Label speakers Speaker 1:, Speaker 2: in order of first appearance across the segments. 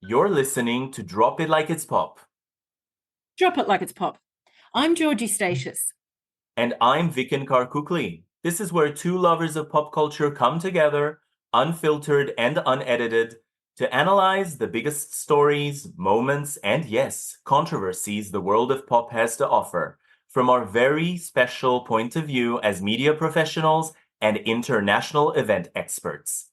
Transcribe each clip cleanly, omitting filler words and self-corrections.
Speaker 1: You're listening to Drop It Like It's Pop.
Speaker 2: Drop it like it's pop. I'm Georgie Statius.
Speaker 1: And I'm Vicken Karkukli. This is where two lovers of pop culture come together, unfiltered and unedited, to analyze the biggest stories, moments, and yes, controversies the world of pop has to offer, from our very special point of view as media professionals and international event experts.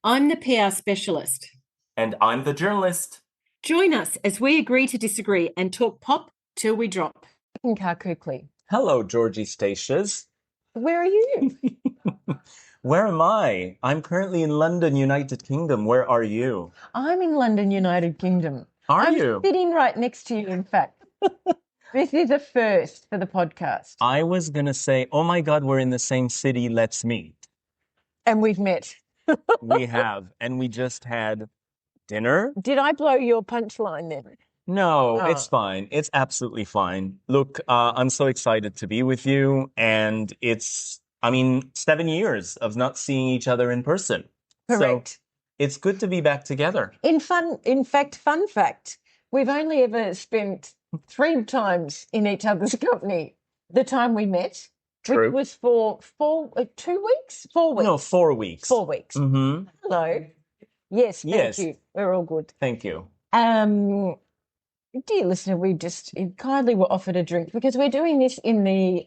Speaker 2: I'm the PR specialist.
Speaker 1: And I'm the journalist.
Speaker 2: Join us as we agree to disagree and talk pop till we drop. Karkukli.
Speaker 1: Hello, Georgie Statius.
Speaker 2: Where are you?
Speaker 1: Where am I? I'm currently in London, United Kingdom. Where are you?
Speaker 2: I'm in London, United Kingdom.
Speaker 1: I'm
Speaker 2: sitting right next to you, in fact. This is a first for the podcast.
Speaker 1: I was going to say, oh my God, we're in the same city. Let's meet.
Speaker 2: And we've met.
Speaker 1: We have. And we just had dinner.
Speaker 2: Did I blow your punchline then?
Speaker 1: No, it's fine. It's absolutely fine. Look, I'm so excited to be with you. And it's 7 years of not seeing each other in person.
Speaker 2: Correct.
Speaker 1: So it's good to be back together.
Speaker 2: Fun fact, we've only ever spent 3 times in each other's company. The time we met,
Speaker 1: True.
Speaker 2: Which was for 2 weeks? 4 weeks.
Speaker 1: No, 4 weeks.
Speaker 2: 4 weeks.
Speaker 1: Mm-hmm.
Speaker 2: Hello. Yes, thank you. We're all good.
Speaker 1: Thank you.
Speaker 2: Dear listener, we just kindly were offered a drink because we're doing this in the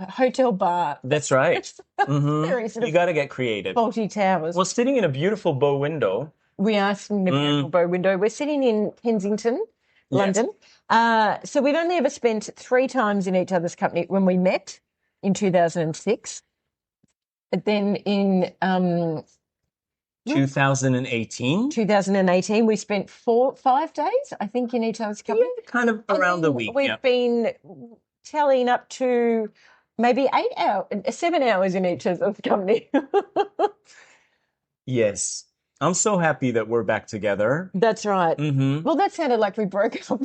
Speaker 2: hotel bar.
Speaker 1: That's right. Mm-hmm.
Speaker 2: Very sort of
Speaker 1: you got to get creative.
Speaker 2: Faulty Towers.
Speaker 1: Well, sitting in a beautiful bow window.
Speaker 2: We are sitting in a beautiful bow window. We're sitting in Kensington, London. Yes. So we've only ever spent 3 times in each other's company when we met in 2006. But then in
Speaker 1: 2018.
Speaker 2: 2018, we spent 5 days, I think, in each other's company.
Speaker 1: Yeah, kind of around the week.
Speaker 2: We've been tallying up to maybe 7 hours in each other's company.
Speaker 1: Yes. I'm so happy that we're back together.
Speaker 2: That's right.
Speaker 1: Mm-hmm.
Speaker 2: Well, that sounded like we broke up.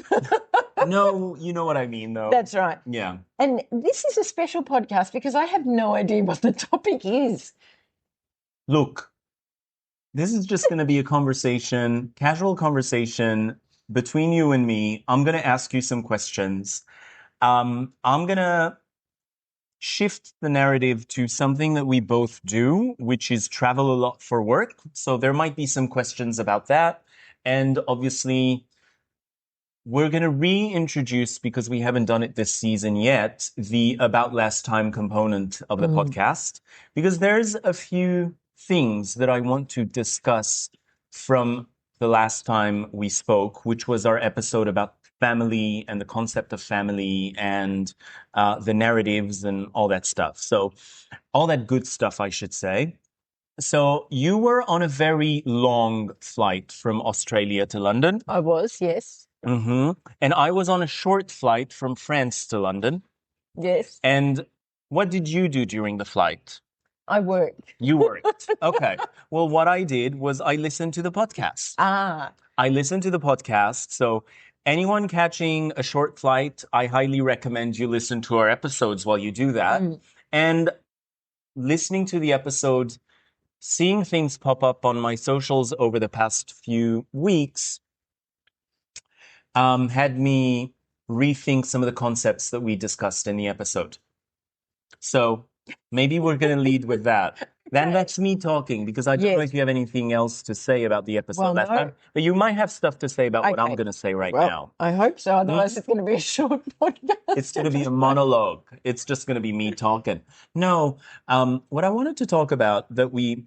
Speaker 1: No, you know what I mean, though.
Speaker 2: That's right.
Speaker 1: Yeah.
Speaker 2: And this is a special podcast because I have no idea what the topic is.
Speaker 1: Look, this is just going to be a conversation, casual conversation between you and me. I'm going to ask you some questions. I'm going to shift the narrative to something that we both do, which is travel a lot for work. So there might be some questions about that. And obviously, we're going to reintroduce, because we haven't done it this season yet, the About Last Time component of the podcast, because there's a few things that I want to discuss from the last time we spoke, which was our episode about family and the concept of family and the narratives and all that stuff. So all that good stuff, I should say. So you were on a very long flight from Australia to London.
Speaker 2: I was, yes.
Speaker 1: Mm-hmm. And I was on a short flight from France to London.
Speaker 2: Yes.
Speaker 1: And what did you do during the flight?
Speaker 2: I worked.
Speaker 1: You worked. Okay. Well, what I did was I listened to the podcast. I listened to the podcast. So anyone catching a short flight, I highly recommend you listen to our episodes while you do that. And listening to the episode, seeing things pop up on my socials over the past few weeks, had me rethink some of the concepts that we discussed in the episode. So maybe we're going to lead with that. Then that's me talking, because I don't know if you have anything else to say about the episode last time. But you might have stuff to say about what I'm going to say now.
Speaker 2: I hope so. Otherwise, it's going to be a short podcast.
Speaker 1: It's going to be a monologue. It's just going to be me talking. No, what I wanted to talk about that we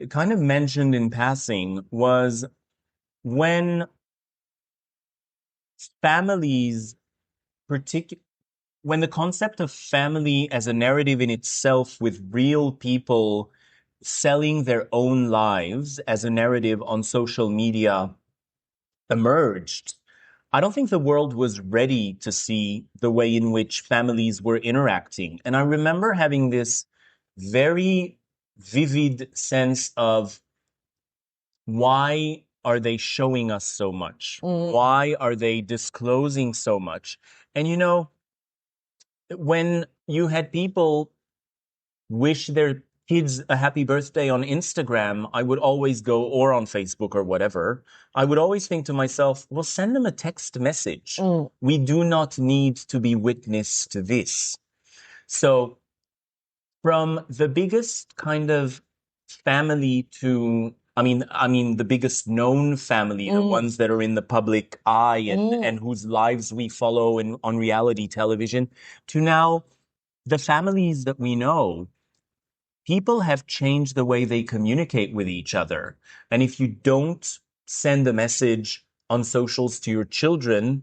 Speaker 1: kind of mentioned in passing was when families, when the concept of family as a narrative in itself, with real people selling their own lives as a narrative on social media, emerged, I don't think the world was ready to see the way in which families were interacting. And I remember having this very vivid sense of, why are they showing us so much? Why are they disclosing so much? And you know, when you had people wish their kids a happy birthday on Instagram, I would always go, or on Facebook or whatever, I would always think to myself, well, send them a text message. We do not need to be witness to this. So from the biggest kind of family to, the biggest known family, the ones that are in the public eye and whose lives we follow on reality television, to now the families that we know, people have changed the way they communicate with each other. And if you don't send a message on socials to your children,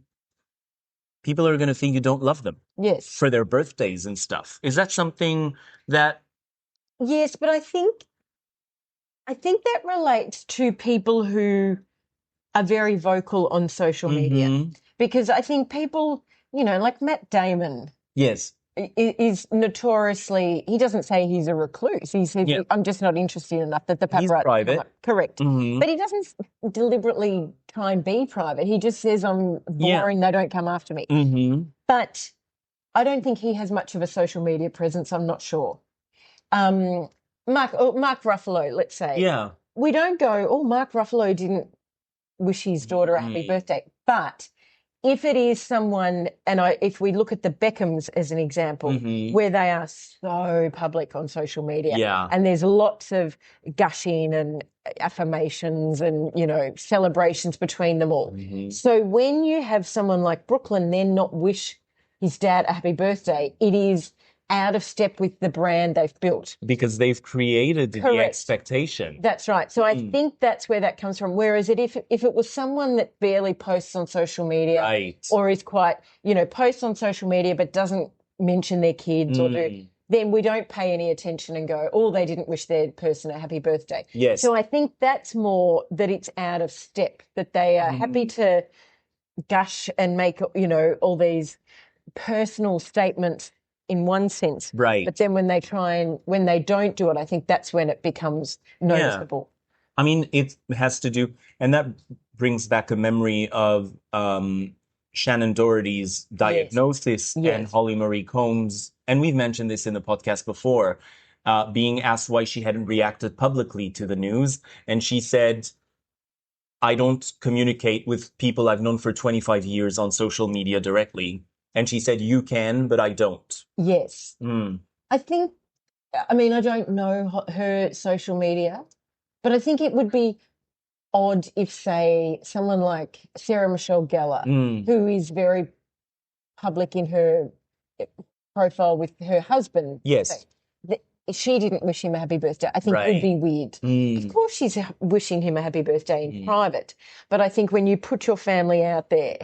Speaker 1: people are going to think you don't love them.
Speaker 2: Yes.
Speaker 1: For their birthdays and stuff. Is that something that...
Speaker 2: Yes, but I think that relates to people who are very vocal on social media. Because I think people, like Matt Damon.
Speaker 1: Yes.
Speaker 2: Is notoriously, he doesn't say he's a recluse. He says, I'm just not interested enough that the paparazzi...
Speaker 1: He's private.
Speaker 2: Correct. But he doesn't deliberately try and be private. He just says, I'm boring, they don't come after me. But I don't think he has much of a social media presence, I'm not sure. Mark Ruffalo, let's say.
Speaker 1: Yeah.
Speaker 2: We don't go, Mark Ruffalo didn't wish his daughter a happy birthday. But if it is someone, and if we look at the Beckhams as an example, where they are so public on social media, and there's lots of gushing and affirmations and, celebrations between them all. So when you have someone like Brooklyn then not wish his dad a happy birthday, it is out of step with the brand they've built.
Speaker 1: Because they've created the expectation.
Speaker 2: That's right. So I think that's where that comes from. Whereas if it was someone that barely posts on social media or is quite, posts on social media but doesn't mention their kids or then we don't pay any attention and go, they didn't wish their person a happy birthday.
Speaker 1: Yes.
Speaker 2: So I think that's more that it's out of step, that they are happy to gush and make, all these personal statements in one sense.
Speaker 1: Right.
Speaker 2: But then when they don't do it, I think that's when it becomes noticeable.
Speaker 1: I mean, it has to do, and that brings back a memory of Shannon Doherty's diagnosis and Holly Marie Combs, and we've mentioned this in the podcast before, being asked why she hadn't reacted publicly to the news. And she said, I don't communicate with people I've known for 25 years on social media directly. And she said, you can, but I don't.
Speaker 2: Yes. I think, I don't know her social media, but I think it would be odd if, say, someone like Sarah Michelle Gellar, who is very public in her profile with her husband.
Speaker 1: Yes.
Speaker 2: She didn't wish him a happy birthday. I think it would be weird. Of course she's wishing him a happy birthday in private, but I think when you put your family out there,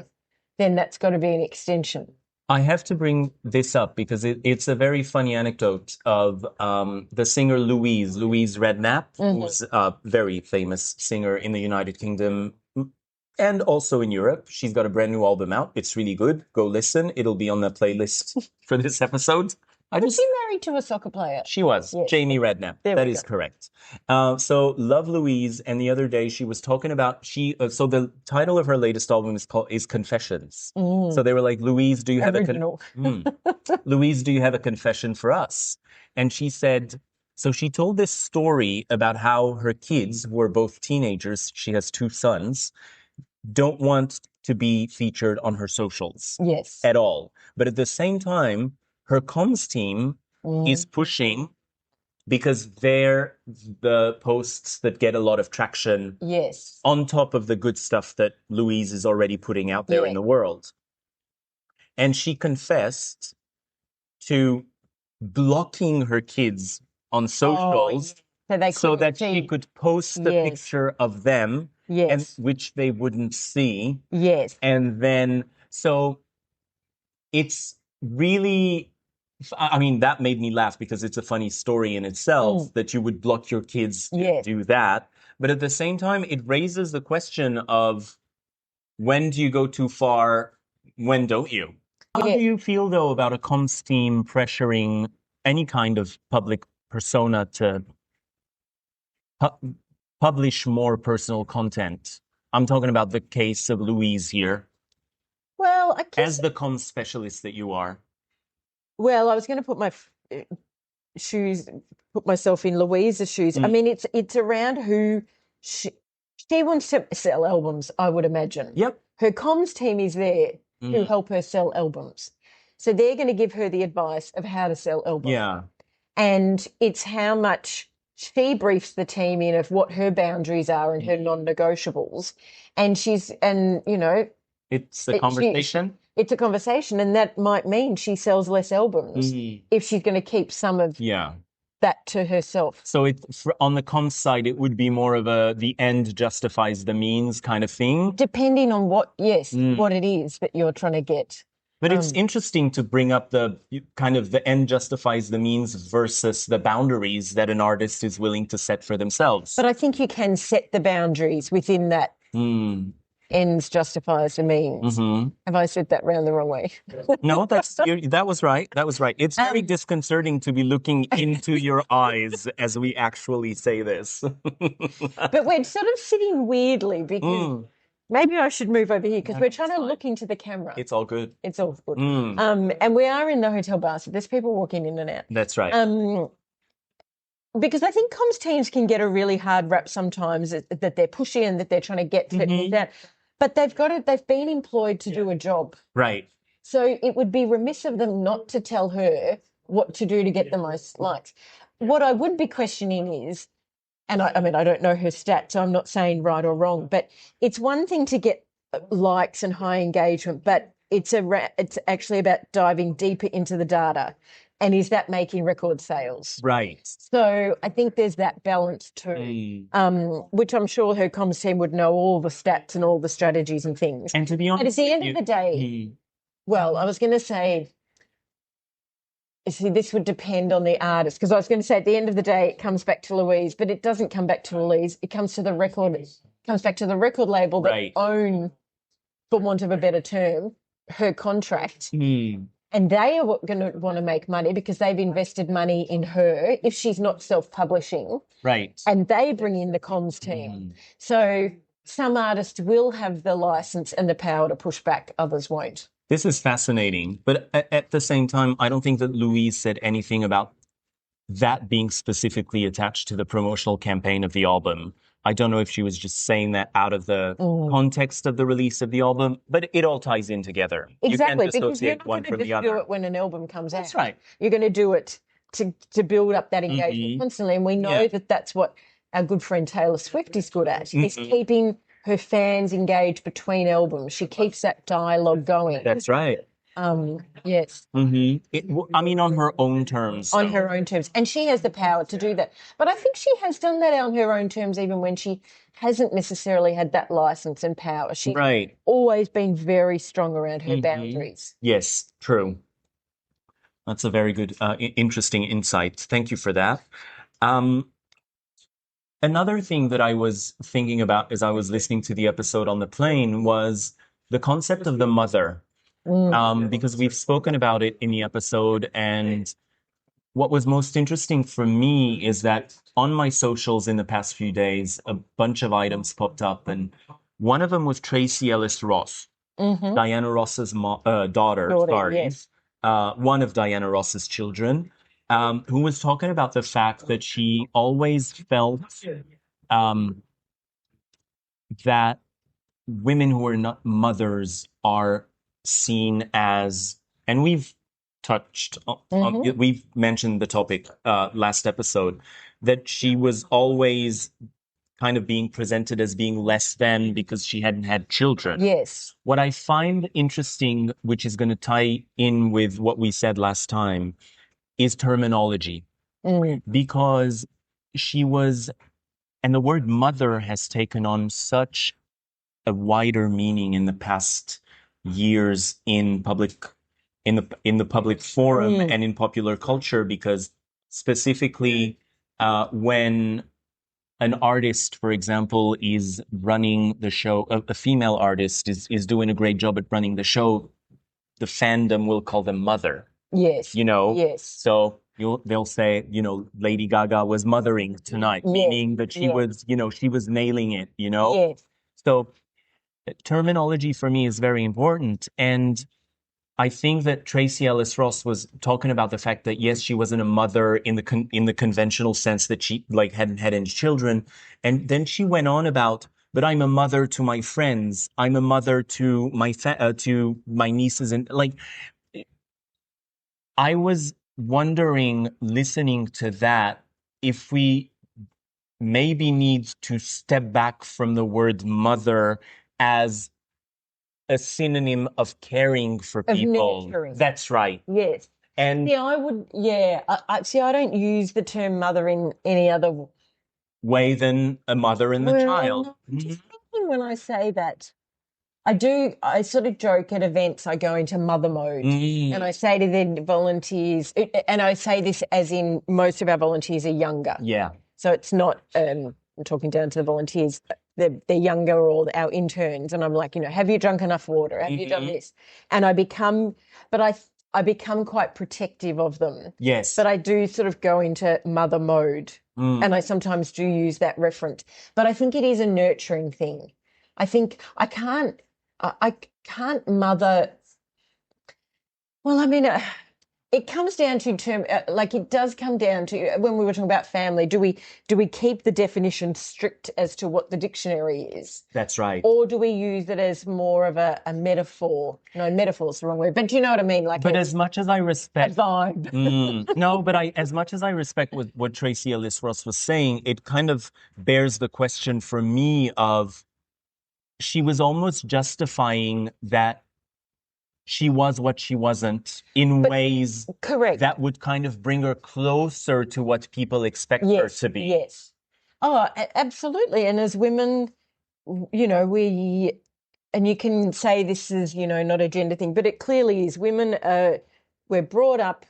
Speaker 2: then that's got to be an extension.
Speaker 1: I have to bring this up because it's a very funny anecdote of the singer Louise Redknapp, who's a very famous singer in the United Kingdom and also in Europe. She's got a brand new album out. It's really good. Go listen. It'll be on the playlist for this episode.
Speaker 2: Was she married to a soccer player?
Speaker 1: She was. Yes. Jamie Redknapp. That is correct. So love Louise. And the other day she was talking about, so the title of her latest album is Confessions. So they were like, Louise, do you have Louise, do you have a confession for us? And she said, so she told this story about how her kids, who are both teenagers, she has 2 sons, don't want to be featured on her socials.
Speaker 2: Yes.
Speaker 1: At all. But at the same time, her comms team is pushing because they're the posts that get a lot of traction.
Speaker 2: Yes.
Speaker 1: On top of the good stuff that Louise is already putting out there in the world. And she confessed to blocking her kids on socials so that she could post the picture of them, and which they wouldn't see.
Speaker 2: Yes.
Speaker 1: And then, so it's really, that made me laugh because it's a funny story in itself that you would block your kids to do that. But at the same time, it raises the question of when do you go too far? When don't you? How do you feel, though, about a comms team pressuring any kind of public persona to publish more personal content? I'm talking about the case of Louise here.
Speaker 2: Well, I guess...
Speaker 1: As the comms specialist that you are.
Speaker 2: Well, I was going to put shoes, put myself in Louise's shoes. I mean, it's around who she wants to sell albums, I would imagine.
Speaker 1: Yep.
Speaker 2: Her comms team is there to help her sell albums. So they're going to give her the advice of how to sell albums.
Speaker 1: Yeah.
Speaker 2: And it's how much she briefs the team in of what her boundaries are and her non-negotiables. And you know,
Speaker 1: it's a conversation.
Speaker 2: It's a conversation, and that might mean she sells less albums if she's going to keep some of that to herself.
Speaker 1: So on the comms side, it would be more of the end justifies the means kind of thing.
Speaker 2: Depending on what it is that you're trying to get.
Speaker 1: But it's interesting to bring up the end justifies the means versus the boundaries that an artist is willing to set for themselves.
Speaker 2: But I think you can set the boundaries within that. Ends justifies the means. Have I said that round the wrong way?
Speaker 1: No, that was right. That was right. It's very disconcerting to be looking into your eyes as we actually say this.
Speaker 2: But we're sort of sitting weirdly because maybe I should move over here because we're trying to look into the camera.
Speaker 1: It's all good.
Speaker 2: It's all good. And we are in the hotel bar, so there's people walking in and out.
Speaker 1: That's right.
Speaker 2: Because I think comms teams can get a really hard rap sometimes that they're pushy and that they're trying to get certain down. But they've been employed to do a job.
Speaker 1: Right.
Speaker 2: So it would be remiss of them not to tell her what to do to get the most likes. What I would be questioning is, and I mean, I don't know her stats, so I'm not saying right or wrong, but it's one thing to get likes and high engagement, but it's actually about diving deeper into the data. And is that making record sales?
Speaker 1: Right.
Speaker 2: So I think there's that balance too, which I'm sure her comms team would know all the stats and all the strategies and things.
Speaker 1: And to be honest,
Speaker 2: but at the end of the day, well, I was going to say, see, this would depend on the artist, because I was going to say at the end of the day, it comes back to Louise, but it doesn't come back to Louise. It comes to the record. It comes back to the record label that own, for want of a better term, her contract. And they are going to want to make money because they've invested money in her if she's not self-publishing.
Speaker 1: Right.
Speaker 2: And they bring in the comms team. So some artists will have the license and the power to push back, others won't.
Speaker 1: This is fascinating. But at the same time, I don't think that Louise said anything about that being specifically attached to the promotional campaign of the album. I don't know if she was just saying that out of the context of the release of the album, but it all ties in together.
Speaker 2: Exactly,
Speaker 1: you can't dissociate
Speaker 2: because you're
Speaker 1: one
Speaker 2: not
Speaker 1: from
Speaker 2: going
Speaker 1: the
Speaker 2: to do
Speaker 1: other.
Speaker 2: it when an album comes out.
Speaker 1: That's right.
Speaker 2: You're going to do it to build up that engagement constantly, and we know that that's what our good friend Taylor Swift is good at, is keeping her fans engaged between albums. She keeps that dialogue going.
Speaker 1: That's right.
Speaker 2: Yes.
Speaker 1: I mean, on her own terms.
Speaker 2: On her own terms. And she has the power to do that. But I think she has done that on her own terms even when she hasn't necessarily had that license and power. She's always been very strong around her boundaries.
Speaker 1: Yes, true. That's a very good, interesting insight. Thank you for that. Another thing that I was thinking about as I was listening to the episode on the plane was the concept of the mother. Because we've spoken about it in the episode, and what was most interesting for me is that on my socials in the past few days, a bunch of items popped up, and one of them was Tracy Ellis Ross, Diana Ross's daughter, one of Diana Ross's children, who was talking about the fact that she always felt that women who are not mothers are seen as, and we've touched on, we've mentioned the topic last episode, that she was always kind of being presented as being less than because she hadn't had children.
Speaker 2: Yes.
Speaker 1: What I find interesting, which is going to tie in with what we said last time, is terminology. Because she was, and the word mother has taken on such a wider meaning in the past years in the public forum and in popular culture, because specifically when an artist, for example, is running the show, a female artist is doing a great job at running the show, the fandom will call them mother.
Speaker 2: Yes.
Speaker 1: Yes. So they'll say, Lady Gaga was mothering tonight, meaning that she was, she was nailing it,
Speaker 2: Yes.
Speaker 1: So terminology for me is very important. And I think that Tracy Ellis Ross was talking about the fact that yes, she wasn't a mother in the conventional sense that she like hadn't had any children, and then she went on about, but I'm a mother to my friends, I'm a mother to to my nieces, and like I was wondering, listening to that, if we maybe need to step back from the word mother as a synonym of caring for
Speaker 2: Of
Speaker 1: people.
Speaker 2: nurturing.
Speaker 1: That's right.
Speaker 2: Yes.
Speaker 1: And
Speaker 2: See, I would, yeah. See, I don't use the term mother in any other
Speaker 1: way than a mother and the
Speaker 2: well,
Speaker 1: child.
Speaker 2: no, I'm just thinking when I say that, I sort of joke at events, I go into mother mode and I say to the volunteers, and I say this as in most of our volunteers are younger.
Speaker 1: Yeah.
Speaker 2: So it's not, I'm talking down to the volunteers, they're younger or our interns. And I'm like, have you drunk enough water? Have you done this? And I become quite protective of them.
Speaker 1: Yes.
Speaker 2: But I do sort of go into mother mode and I sometimes do use that reference. But I think it is a nurturing thing. I think I can't mother. Well, I mean, it comes down to it does come down to when we were talking about family. Do we keep the definition strict as to what the dictionary is?
Speaker 1: That's right.
Speaker 2: Or do we use it as more of a metaphor? No, metaphor is the wrong word, but do you know what I mean? Like,
Speaker 1: but as much as I respect,
Speaker 2: a vibe.
Speaker 1: No, but as much as I respect what Tracy Ellis Ross was saying, it kind of bears the question for me of, she was almost justifying that she was what she wasn't in ways
Speaker 2: correct
Speaker 1: that would kind of bring her closer to what people expect her to be.
Speaker 2: Yes. Oh, absolutely. And as women, and you can say this is, not a gender thing, but it clearly is. Women we're brought up,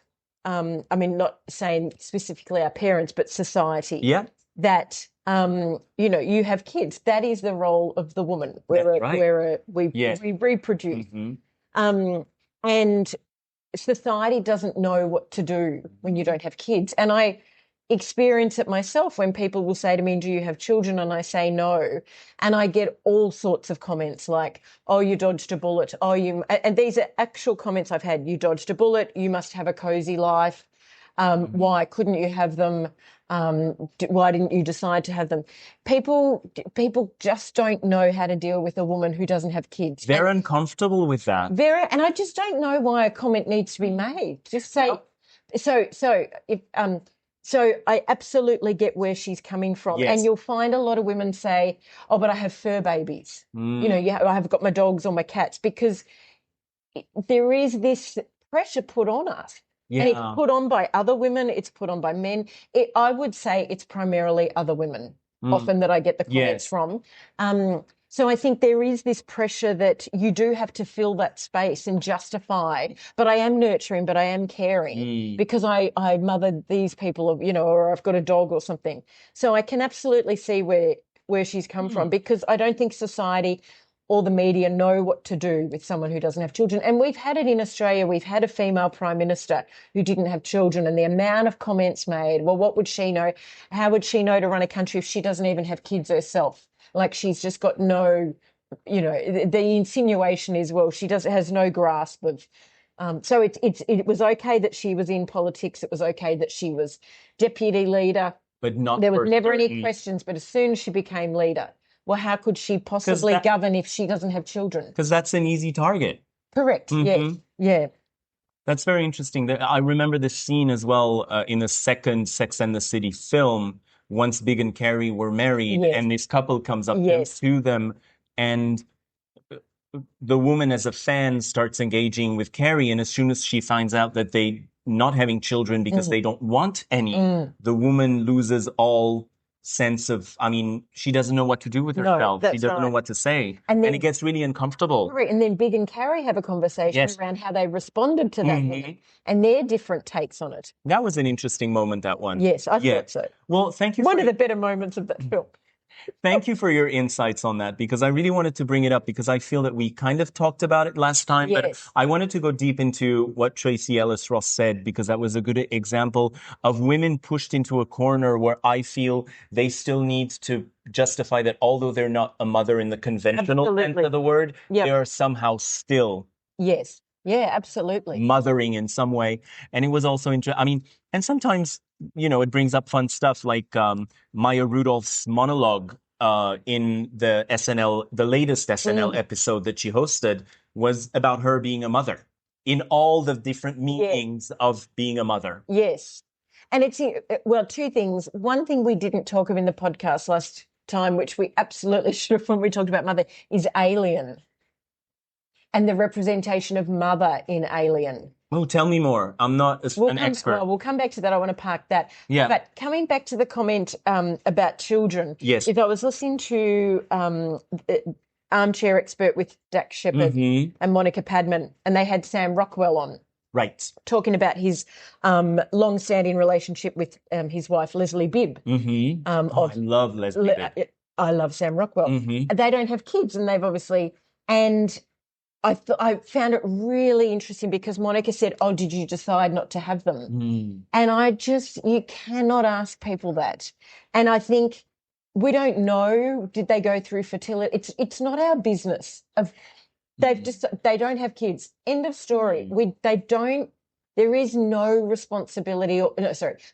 Speaker 2: I mean, not saying specifically our parents, but society.
Speaker 1: Yeah.
Speaker 2: That, you have kids. That is the role of the woman. We reproduce. And society doesn't know what to do when you don't have kids. And I experience it myself when people will say to me, do you have children? And I say no. And I get all sorts of comments like, oh, you dodged a bullet. Oh, and these are actual comments I've had. You dodged a bullet. You must have a cozy life. Why couldn't you have them? Why didn't you decide to have them? People just don't know how to deal with a woman who doesn't have kids.
Speaker 1: They're uncomfortable with that.
Speaker 2: And I just don't know why a comment needs to be made. Just say, so I absolutely get where she's coming from.
Speaker 1: Yes.
Speaker 2: And you'll find a lot of women say, oh, but I have fur babies. I have got my dogs or my cats, because there is this pressure put on us. Yeah. And it's put on by other women. It's put on by men. I would say it's primarily other women often that I get the comments from. So I think there is this pressure that you do have to fill that space and justify, but I am nurturing, but I am caring because I mothered these people, or I've got a dog or something. So I can absolutely see where she's come from, because I don't think society or the media know what to do with someone who doesn't have children. And we've had it in Australia. We've had a female prime minister who didn't have children, and the amount of comments made, well, what would she know? How would she know to run a country if she doesn't even have kids herself? Like, she's just got no, the insinuation is, well, she has no grasp of. So it was okay that she was in politics. It was okay that she was deputy leader.
Speaker 1: But not.
Speaker 2: There was never any questions. But as soon as she became leader, well, how could she possibly govern if she doesn't have children? Because
Speaker 1: that's an easy target.
Speaker 2: Correct. Yes. Yeah.
Speaker 1: That's very interesting. I remember this scene as well in the second Sex and the City film. Once Big and Carrie were married, and this couple comes up to them, and the woman as a fan starts engaging with Carrie, and as soon as she finds out that they not having children because they don't want any, the woman loses all sense of, she doesn't know what to do with herself. She doesn't know what to say. And it gets really uncomfortable.
Speaker 2: Right. And then Big and Carrie have a conversation around how they responded to that and their different takes on it.
Speaker 1: That was an interesting moment, that one.
Speaker 2: Yes, I thought so.
Speaker 1: Well, thank you.
Speaker 2: One of the better moments of that film.
Speaker 1: Thank you for your insights on that, because I really wanted to bring it up because I feel that we kind of talked about it last time, but I wanted to go deep into what Tracy Ellis Ross said, because that was a good example of women pushed into a corner where I feel they still need to justify that although they're not a mother in the conventional sense of the word, they are somehow still.
Speaker 2: Yes. Yeah, absolutely.
Speaker 1: mothering in some way. And it was also I mean, and sometimes, it brings up fun stuff like Maya Rudolph's monologue in the latest SNL episode that she hosted was about her being a mother in all the different meanings of being a mother.
Speaker 2: Yes. And it's, well, two things. One thing we didn't talk of in the podcast last time, which we absolutely should have when we talked about mother, is Alien and the representation of mother in Alien.
Speaker 1: Oh, tell me more. I'm not an expert.
Speaker 2: Well, we'll come back to that. I want to park that.
Speaker 1: Yeah.
Speaker 2: But coming back to the comment about children,
Speaker 1: yes.
Speaker 2: If I was listening to Armchair Expert with Dax Shepard and Monica Padman, and they had Sam Rockwell on.
Speaker 1: Right.
Speaker 2: Talking about his long-standing relationship with his wife, Leslie Bibb.
Speaker 1: I love Leslie Bibb.
Speaker 2: I love Sam Rockwell. They don't have kids, and they've obviously... And I found it really interesting because Monica said, oh, did you decide not to have them? And you cannot ask people that. And I think we don't know, did they go through fertility? It's not our business. They don't have kids. End of story. There is no responsibility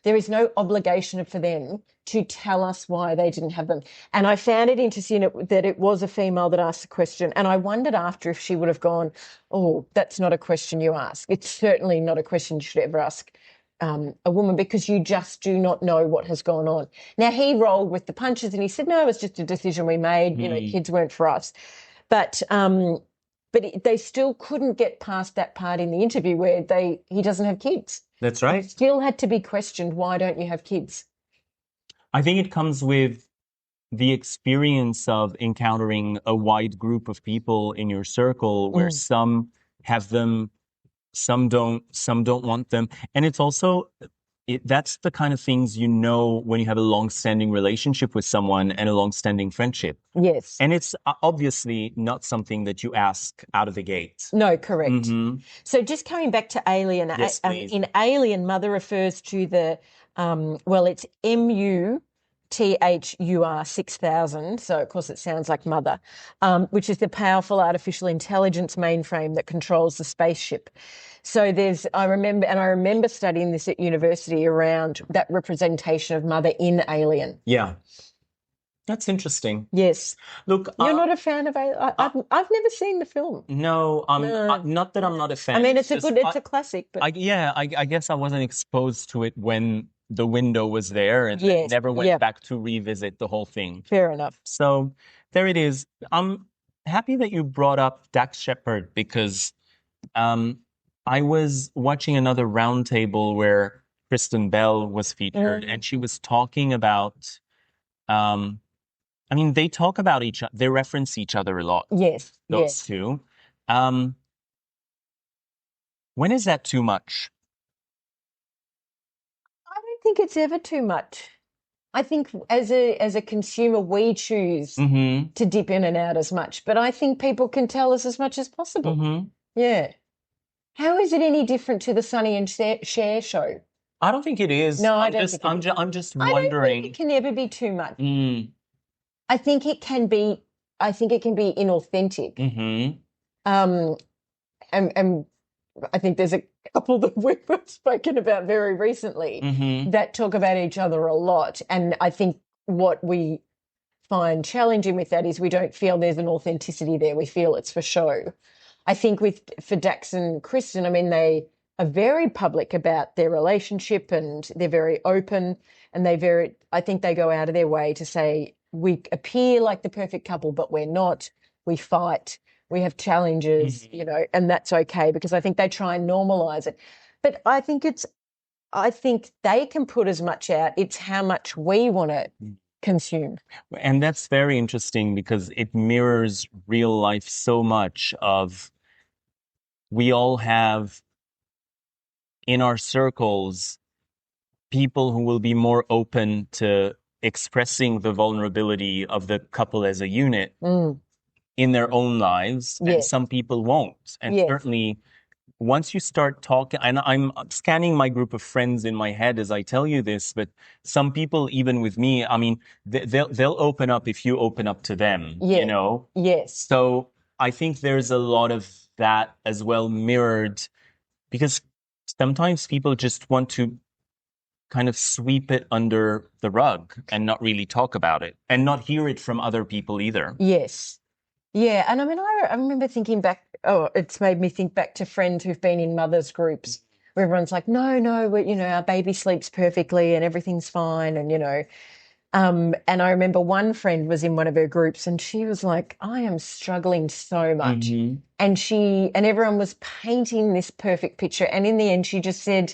Speaker 2: there is no obligation for them to tell us why they didn't have them. And I found it interesting that it was a female that asked the question. And I wondered after if she would have gone, oh, that's not a question you ask. It's certainly not a question you should ever ask a woman, because you just do not know what has gone on. Now, he rolled with the punches and he said, no, it was just a decision we made. Kids weren't for us. But they still couldn't get past that part in the interview where he doesn't have kids.
Speaker 1: That's right.
Speaker 2: It still had to be questioned, why don't you have kids?
Speaker 1: I think it comes with the experience of encountering a wide group of people in your circle where some have them, some don't want them. And it's also... that's the kind of things when you have a long-standing relationship with someone and a long-standing friendship.
Speaker 2: Yes.
Speaker 1: And it's obviously not something that you ask out of the gate.
Speaker 2: No, correct. So just coming back to Alien,
Speaker 1: yes,
Speaker 2: in Alien, mother refers to the, it's MUTHUR 6000. So, of course, it sounds like mother, which is the powerful artificial intelligence mainframe that controls the spaceship. So I remember studying this at university around that representation of mother in Alien.
Speaker 1: Yeah. That's interesting.
Speaker 2: Yes.
Speaker 1: Look,
Speaker 2: you're not a fan of Alien. I've never seen the film.
Speaker 1: No, not that I'm not a fan.
Speaker 2: I mean, it's a classic. But
Speaker 1: I guess I wasn't exposed to it when the window was there and never went back to revisit the whole thing.
Speaker 2: Fair enough.
Speaker 1: So there it is. I'm happy that you brought up Dax Shepard because I was watching another roundtable where Kristen Bell was featured, and she was talking about, they talk about each other, they reference each other a lot.
Speaker 2: Yes.
Speaker 1: Those two. When is that too much?
Speaker 2: I don't think it's ever too much. I think as a consumer, we choose to dip in and out as much, but I think people can tell us as much as possible. Yeah. How is it any different to the Sonny and Cher show?
Speaker 1: I don't think it is.
Speaker 2: No,
Speaker 1: I'm just wondering.
Speaker 2: I don't think it can ever be too much. I think it can be inauthentic. And I think there's a couple that we've spoken about very recently that talk about each other a lot. And I think what we find challenging with that is we don't feel there's an authenticity there. We feel it's for show. I think for Dax and Kristen, they are very public about their relationship and they're very open and I think they go out of their way to say, we appear like the perfect couple, but we're not. We fight. We have challenges, and that's okay because I think they try and normalize it. But I think they can put as much out. It's how much we want to consume.
Speaker 1: And that's very interesting because it mirrors real life so much of we all have in our circles people who will be more open to expressing the vulnerability of the couple as a unit in their own lives, and some people won't. And certainly once you start talking, and I'm scanning my group of friends in my head as I tell you this, but some people, even with me, they'll open up if you open up to them,
Speaker 2: Yes.
Speaker 1: So I think there's a lot of that as well mirrored, because sometimes people just want to kind of sweep it under the rug and not really talk about it and not hear it from other people either.
Speaker 2: Yes. Yeah. And I mean, I remember thinking back, it's made me think back to friends who've been in mothers' groups where everyone's like, no, our baby sleeps perfectly and everything's fine. And, and I remember one friend was in one of her groups and she was like, I am struggling so much.
Speaker 1: Mm-hmm.
Speaker 2: And everyone was painting this perfect picture. And in the end, she just said,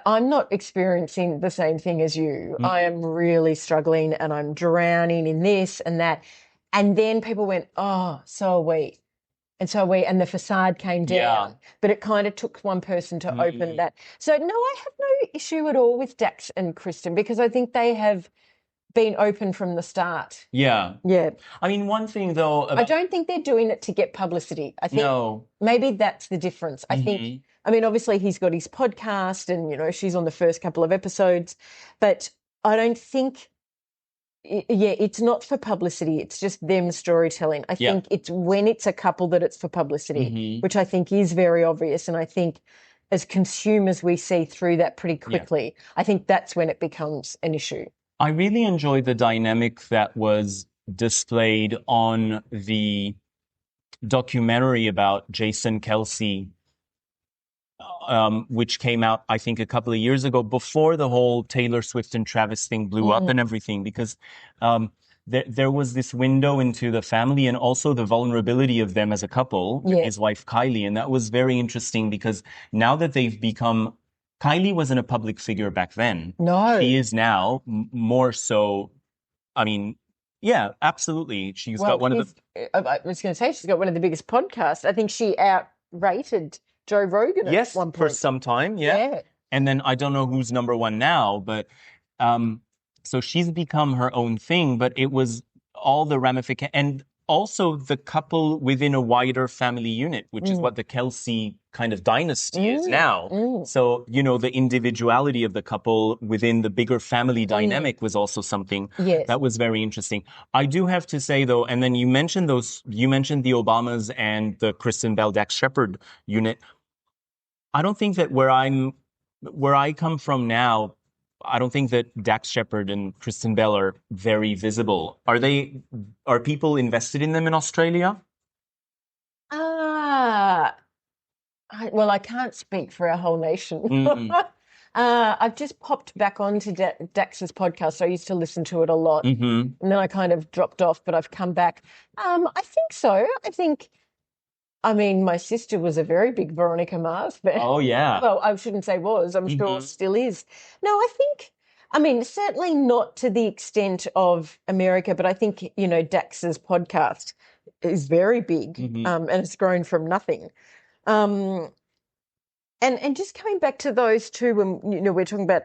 Speaker 2: I'm not experiencing the same thing as you. I am really struggling and I'm drowning in this and that. And then people went, oh, so are we. And so are we. And the facade came down.
Speaker 1: Yeah.
Speaker 2: But it kind of took one person to open that. So, no, I have no issue at all with Dax and Kristen because I think they have been open from the start.
Speaker 1: Yeah.
Speaker 2: Yeah.
Speaker 1: I mean, one thing though,
Speaker 2: I don't think they're doing it to get publicity. I think maybe that's the difference. I think, I mean, obviously he's got his podcast and, she's on the first couple of episodes, but I don't think, it's not for publicity. It's just them storytelling. I think it's when it's a couple that it's for publicity, which I think is very obvious. And I think as consumers, we see through that pretty quickly. I think that's when it becomes an issue.
Speaker 1: I really enjoyed the dynamic that was displayed on the documentary about Jason Kelsey, which came out, I think, a couple of years ago before the whole Taylor Swift and Travis thing blew up and everything, because there was this window into the family and also the vulnerability of them as a couple, his wife Kylie. And that was very interesting because now that they've become... Kylie wasn't a public figure back then.
Speaker 2: No.
Speaker 1: She is now more so. I mean, yeah, absolutely. She's got one of the...
Speaker 2: I was going to say, she's got one of the biggest podcasts. I think she outrated Joe Rogan at one point.
Speaker 1: For some time, yeah. And then I don't know who's number one now, but so she's become her own thing, but it was all the ramifications. And also the couple within a wider family unit, which is what the Kelsey kind of dynasty is now. So, the individuality of the couple within the bigger family dynamic was also something that was very interesting. I do have to say, though, and then you mentioned the Obamas and the Kristen Bell Dax Shepard unit. I don't think that where I come from now, I don't think that Dax Shepard and Kristen Bell are very visible. Are people invested in them in Australia?
Speaker 2: Well, I can't speak for our whole nation. I've just popped back onto Dax's podcast. So I used to listen to it a lot. And then I kind of dropped off, but I've come back. I think so. I mean, my sister was a very big Veronica Mars fan.
Speaker 1: Oh, yeah.
Speaker 2: Well, I shouldn't say was. I'm sure still is. No, I mean, certainly not to the extent of America, but I think, Dax's podcast is very big and it's grown from nothing. And just coming back to those two, when, we're talking about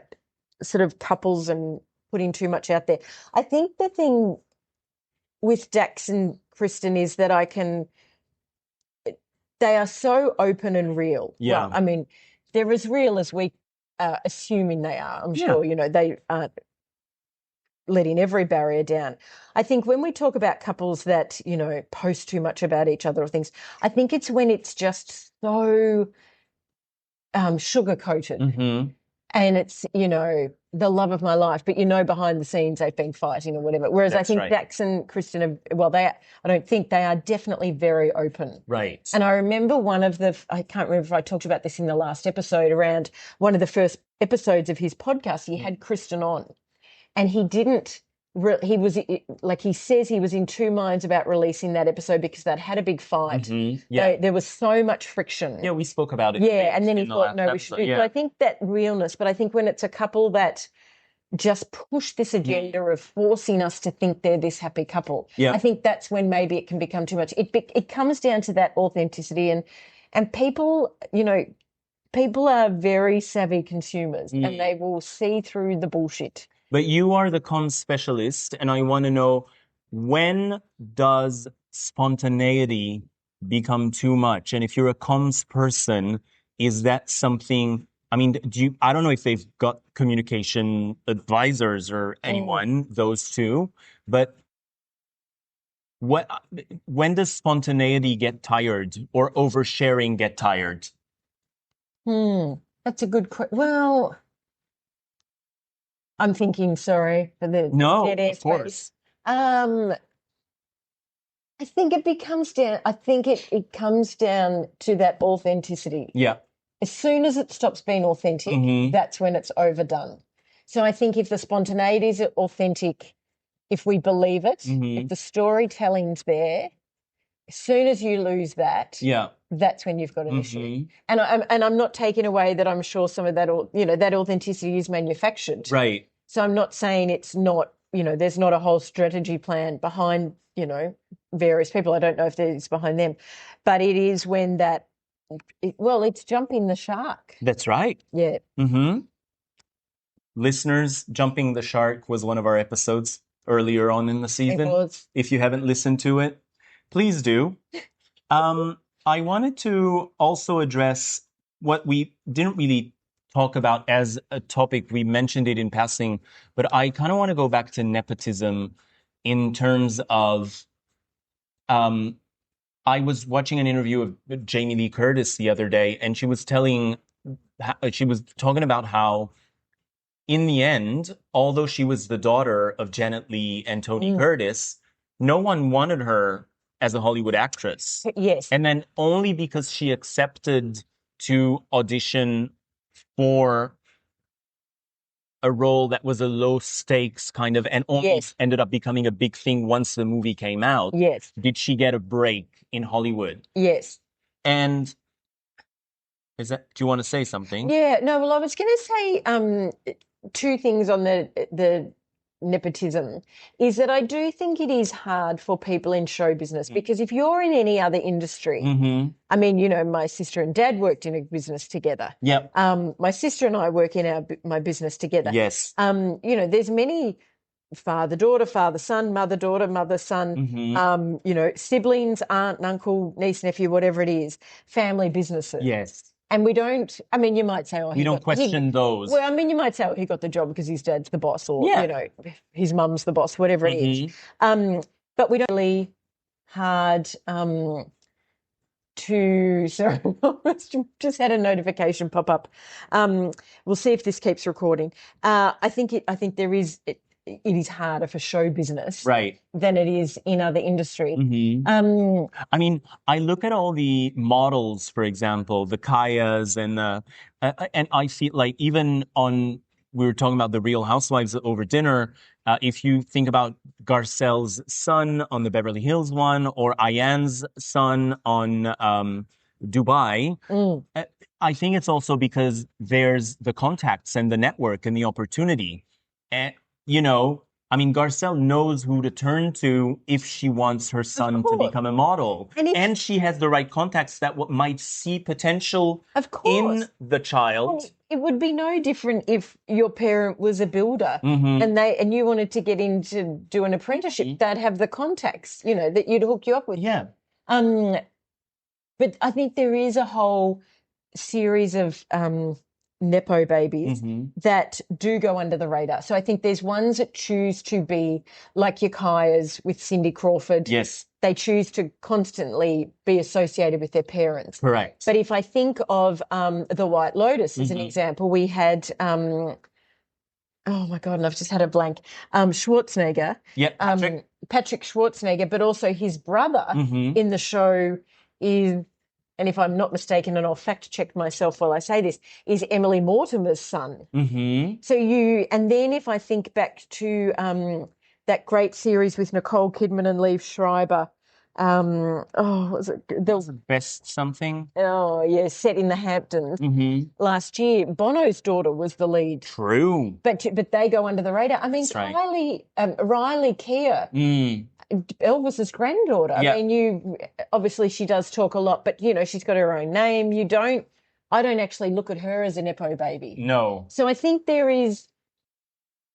Speaker 2: sort of couples and putting too much out there, I think the thing with Dax and Kristen is that they are so open and real.
Speaker 1: Yeah.
Speaker 2: Well, I mean, they're as real as we assuming they are. I'm sure, they aren't letting every barrier down. I think when we talk about couples that, post too much about each other or things, I think it's when it's just so sugar-coated. And it's, the love of my life, but behind the scenes they've been fighting or whatever. Whereas I think Dax and Kristen I don't think they are definitely very open.
Speaker 1: Right.
Speaker 2: And I remember I can't remember if I talked about this in the last episode, around one of the first episodes of his podcast, he had Kristen on and he didn't, he was, like he says, he was in two minds about releasing that episode because they'd had a big fight. There was so much friction.
Speaker 1: Yeah, we spoke about it.
Speaker 2: Yeah, and then he thought, no, we should do. So I think that realness, but I think when it's a couple that just push this agenda of forcing us to think they're this happy couple, I think that's when maybe it can become too much. It comes down to that authenticity and people, people are very savvy consumers and they will see through the bullshit.
Speaker 1: But you are the comms specialist, and I want to know, when does spontaneity become too much? And if you're a comms person, is that something... I mean, I don't know if they've got communication advisors or anyone, those two, but when does spontaneity get tired or oversharing get tired?
Speaker 2: That's a good question. Well, I'm thinking, sorry for the
Speaker 1: No,
Speaker 2: dead air
Speaker 1: of course.
Speaker 2: space. I think it comes down to that authenticity.
Speaker 1: Yeah.
Speaker 2: As soon as it stops being authentic, that's when it's overdone. So I think if the spontaneity is authentic, if we believe it, if the storytelling's there, as soon as you lose that, that's when you've got an issue. And I'm not taking away that I'm sure some of that, that authenticity is manufactured.
Speaker 1: Right.
Speaker 2: So I'm not saying it's not, there's not a whole strategy plan behind, various people. I don't know if there's behind them, but it is when it's jumping the shark.
Speaker 1: That's right.
Speaker 2: Yeah.
Speaker 1: Listeners, Jumping the Shark was one of our episodes earlier on in the season.
Speaker 2: It was.
Speaker 1: If you haven't listened to it, please do. I wanted to also address what we didn't really talk about as a topic. We mentioned it in passing, but I kind of want to go back to nepotism in terms of I was watching an interview of Jamie Lee Curtis the other day, and she was talking about how in the end, although she was the daughter of Janet Leigh and Tony Curtis, no one wanted her as a Hollywood actress.
Speaker 2: Yes.
Speaker 1: And then only because she accepted to audition for a role that was a low stakes kind of, and only ended up becoming a big thing once the movie came out.
Speaker 2: Yes.
Speaker 1: Did she get a break in Hollywood?
Speaker 2: Yes.
Speaker 1: And do you want to say something?
Speaker 2: Yeah, no, well, I was going to say two things on the nepotism is that I do think it is hard for people in show business because if you're in any other industry, I mean, my sister and dad worked in a business together.
Speaker 1: Yep.
Speaker 2: My sister and I work in my business together.
Speaker 1: Yes.
Speaker 2: There's many father-daughter, father-son, mother-daughter, mother-son, siblings, aunt and uncle, niece, nephew, whatever it is, family businesses.
Speaker 1: Yes.
Speaker 2: And we don't, you might say,
Speaker 1: we don't question those.
Speaker 2: Well, you might say, he got the job because his dad's the boss or, his mum's the boss, whatever it is. But we don't really hard sorry, just had a notification pop up. We'll see if this keeps recording. I think there is, it is harder for show business than it is in other industry.
Speaker 1: I look at all the models, for example, the Kayas and I see like even on, we were talking about the Real Housewives over dinner. If you think about Garcelle's son on the Beverly Hills one or Ayan's son on Dubai, I think it's also because there's the contacts and the network and the opportunity. And Garcelle knows who to turn to if she wants her son to become a model. And she has the right contacts that might see potential in the child.
Speaker 2: Well, it would be no different if your parent was a builder and you wanted to get in to do an apprenticeship. They'd have the contacts, that you'd hook you up with.
Speaker 1: Yeah.
Speaker 2: But I think there is a whole series of Nepo babies that do go under the radar. So I think there's ones that choose to be like your Kayas with Cindy Crawford.
Speaker 1: Yes.
Speaker 2: They choose to constantly be associated with their parents.
Speaker 1: Correct.
Speaker 2: But if I think of the White Lotus as an example, we had, oh my God, and I've just had a blank, Schwarzenegger.
Speaker 1: Yep,
Speaker 2: Patrick Schwarzenegger, but also his brother in the show is, and if I'm not mistaken, and I'll fact check myself while I say this, is Emily Mortimer's son. So and then if I think back to that great series with Nicole Kidman and Liev Schreiber, was it
Speaker 1: the Best Something?
Speaker 2: Oh yeah, set in the Hamptons last year. Bono's daughter was the lead.
Speaker 1: True,
Speaker 2: but they go under the radar. I mean, Riley Keough. Elvis's granddaughter.
Speaker 1: Yeah.
Speaker 2: I mean, obviously she does talk a lot, but she's got her own name. I don't actually look at her as a Nepo baby.
Speaker 1: No.
Speaker 2: So I think there's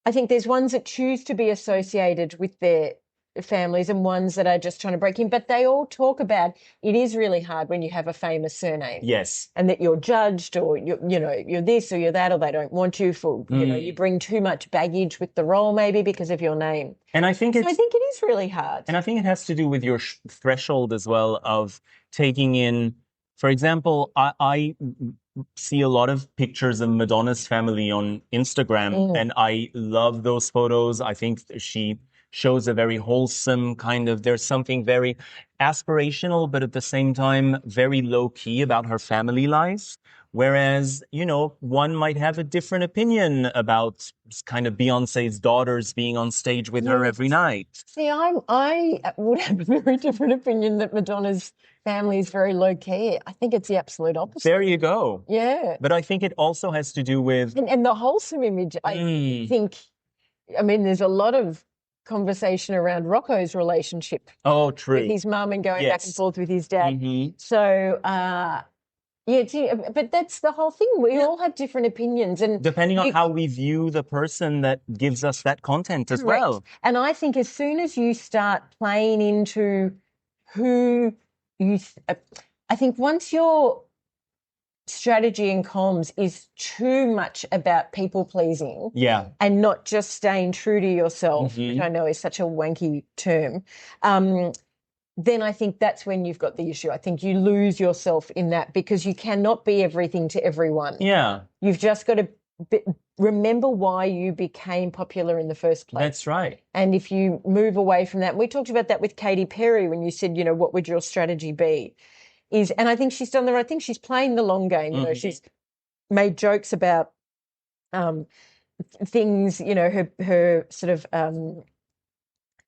Speaker 2: ones that choose to be associated with their families and ones that are just trying to break in. But they all talk about it is really hard when you have a famous surname.
Speaker 1: Yes.
Speaker 2: And that you're judged, or you're this or you're that, or they don't want you for, you bring too much baggage with the role maybe because of your name.
Speaker 1: And I think
Speaker 2: I think it is really hard.
Speaker 1: And I think it has to do with your threshold as well of taking in, for example, I see a lot of pictures of Madonna's family on Instagram, and I love those photos. I think she shows a very wholesome kind of, there's something very aspirational, but at the same time, very low key about her family life. Whereas, one might have a different opinion about kind of Beyonce's daughters being on stage with her every night.
Speaker 2: See, I would have a very different opinion that Madonna's family is very low key. I think it's the absolute opposite.
Speaker 1: There you go.
Speaker 2: Yeah.
Speaker 1: But I think it also has to do with...
Speaker 2: And the wholesome image, I think, there's a lot of conversation around Rocco's relationship.
Speaker 1: Oh, true.
Speaker 2: With his mum and going back and forth with his dad. So, but that's the whole thing. We all have different opinions. And
Speaker 1: depending on how we view the person that gives us that content as well.
Speaker 2: And I think as soon as you start playing into who you... I think once your strategy in comms is too much about people pleasing and not just staying true to yourself, which I know is such a wanky term, then I think that's when you've got the issue. I think you lose yourself in that because you cannot be everything to everyone.
Speaker 1: Yeah.
Speaker 2: You've just got to remember why you became popular in the first place.
Speaker 1: That's right.
Speaker 2: And if you move away from that, we talked about that with Katy Perry when you said, what would your strategy be? And I think she's done the right thing. She's playing the long game. She's made jokes about things, her sort of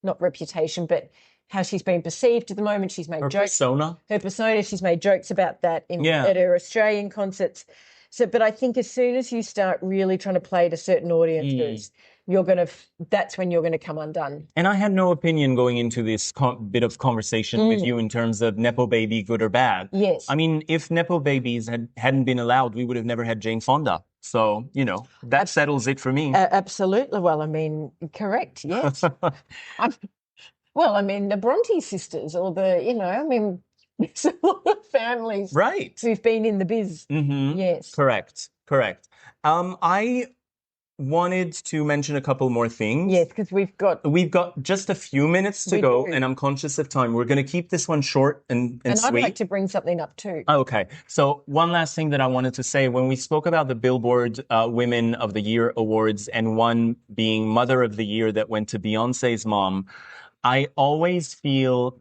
Speaker 2: not reputation, but how she's been perceived at the moment. She's made jokes. Her persona. She's made jokes about that at her Australian concerts. So, but I think as soon as you start really trying to play to certain audiences, that's when you're going to come undone.
Speaker 1: And I had no opinion going into this bit of conversation with you in terms of Nepo baby, good or bad.
Speaker 2: Yes.
Speaker 1: I mean, if Nepo babies hadn't been allowed, we would have never had Jane Fonda. So, that settles it for me.
Speaker 2: Absolutely. Well, correct. Yes. The Bronte sisters or there's a lot of families who've been in the biz. Yes.
Speaker 1: Correct. I wanted to mention a couple more things.
Speaker 2: Yes, because we've got
Speaker 1: just a few minutes to go, and I'm conscious of time. We're going to keep this one short and sweet.
Speaker 2: And I'd like to bring something up too.
Speaker 1: Okay. So one last thing that I wanted to say, when we spoke about the Billboard Women of the Year Awards and one being Mother of the Year that went to Beyonce's mom, I always feel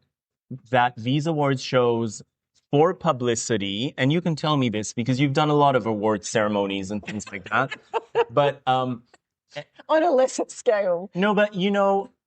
Speaker 1: that these awards shows for publicity, and you can tell me this because you've done a lot of award ceremonies and things like that, but
Speaker 2: on a lesser scale.
Speaker 1: No, but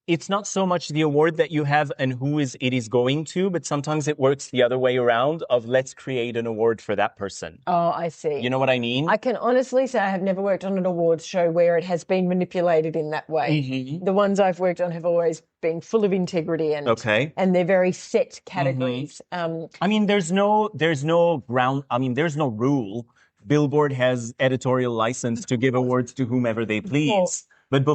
Speaker 1: it's not so much the award that you have and who it is going to, but sometimes it works the other way around of let's create an award for that person.
Speaker 2: Oh, I see.
Speaker 1: You know what I mean?
Speaker 2: I can honestly say I have never worked on an awards show where it has been manipulated in that way. The ones I've worked on have always been full of integrity and they're very set categories.
Speaker 1: There's no rule. Billboard has editorial license to give awards to whomever they please. But